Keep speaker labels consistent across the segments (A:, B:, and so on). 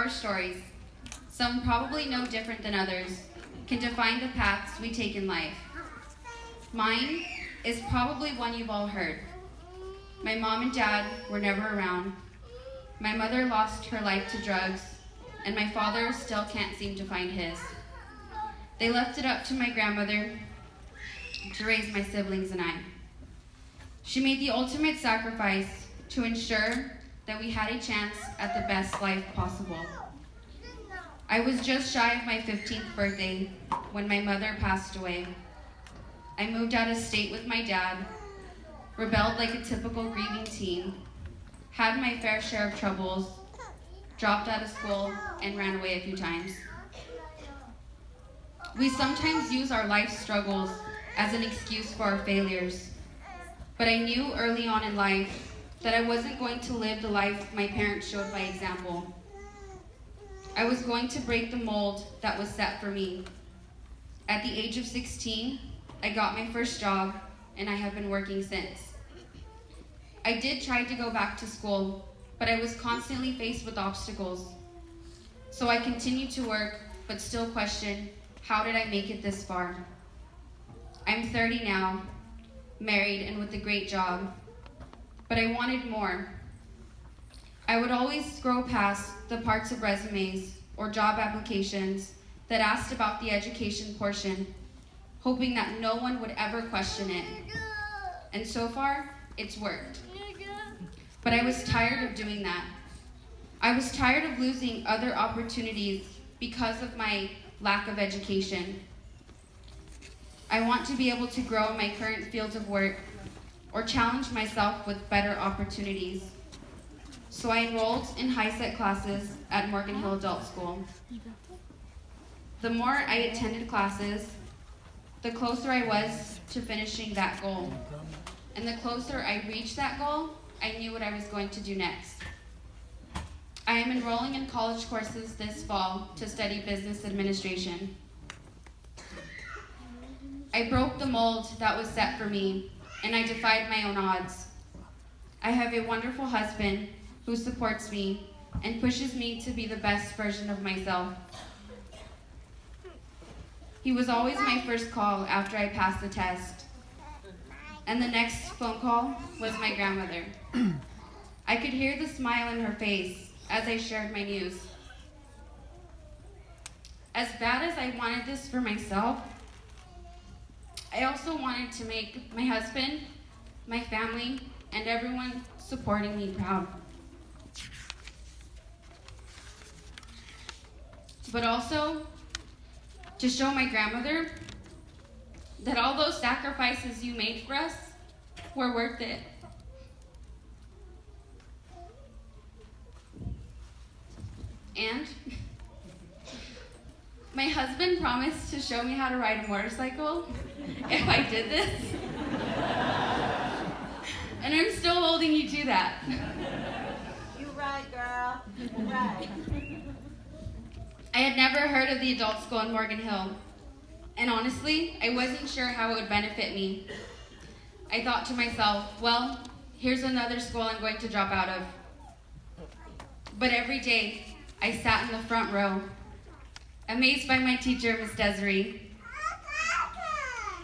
A: Our stories, some probably no different than others, can define the paths we take in life. Mine is probably one you've all heard. My mom and dad were never around. My mother lost her life to drugs, and my father still can't seem to find his. They left it up to my grandmother to raise my siblings and I. She made the ultimate sacrifice to ensure that we had a chance at the best life possible. I was just shy of my 15th birthday when my mother passed away. I moved out of state with my dad, rebelled like a typical grieving teen, had my fair share of troubles, dropped out of school, and ran away a few times. We sometimes use our life struggles as an excuse for our failures, but I knew early on in life that I wasn't going to live the life my parents showed by example. I was going to break the mold that was set for me. At the age of 16, I got my first job, and I have been working since. I did try to go back to school, but I was constantly faced with obstacles. So I continued to work, but still questioned, how did I make it this far? I'm 30 now, married and with a great job, but I wanted more. I would always scroll past the parts of resumes or job applications that asked about the education portion, hoping that no one would ever question it. And so far, it's worked. But I was tired of doing that. I was tired of losing other opportunities because of my lack of education. I want to be able to grow in my current fields of work or challenge myself with better opportunities. So I enrolled in HiSET classes at Morgan Hill Adult School. The more I attended classes, the closer I was to finishing that goal. And the closer I reached that goal, I knew what I was going to do next. I am enrolling in college courses this fall to study business administration. I broke the mold that was set for me, and I defied my own odds. I have a wonderful husband who supports me and pushes me to be the best version of myself. He was always my first call after I passed the test, and the next phone call was my grandmother. I could hear the smile in her face as I shared my news. As bad as I wanted this for myself, I also wanted to make my husband, my family, and everyone supporting me proud. But also to show my grandmother that all those sacrifices you made for us were worth it. And my husband promised to show me how to ride a motorcycle if I did this. And I'm still holding you to that.
B: You right, girl. You right.
A: I had never heard of the adult school in Morgan Hill, and honestly, I wasn't sure how it would benefit me. I thought to myself, well, here's another school I'm going to drop out of. But every day, I sat in the front row, amazed by my teacher, Miss Desiree.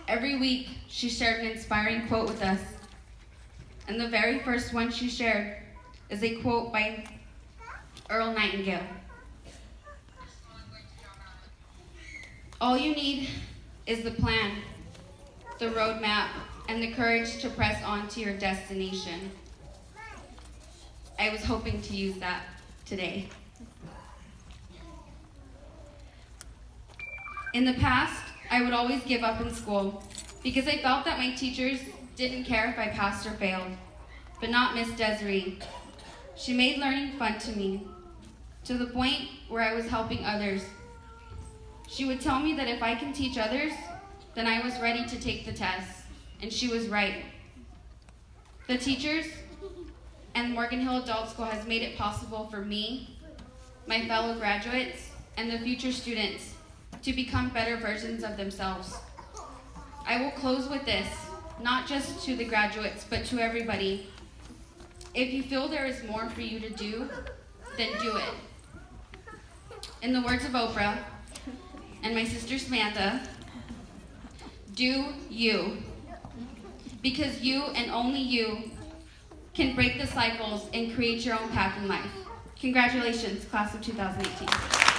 A: Every week, she shared an inspiring quote with us, and the very first one she shared is a quote by Earl Nightingale. All you need is the plan, the roadmap, and the courage to press on to your destination. I was hoping to use that today. In the past, I would always give up in school because I felt that my teachers didn't care if I passed or failed, but not Miss Desiree. She made learning fun to me, to the point where I was helping others. She would tell me that if I can teach others, then I was ready to take the test, and she was right. The teachers and Morgan Hill Adult School has made it possible for me, my fellow graduates, and the future students to become better versions of themselves. I will close with this, not just to the graduates, but to everybody. If you feel there is more for you to do, then do it. In the words of Oprah and my sister Samantha, do you. Because you and only you can break the cycles and create your own path in life. Congratulations, class of 2018.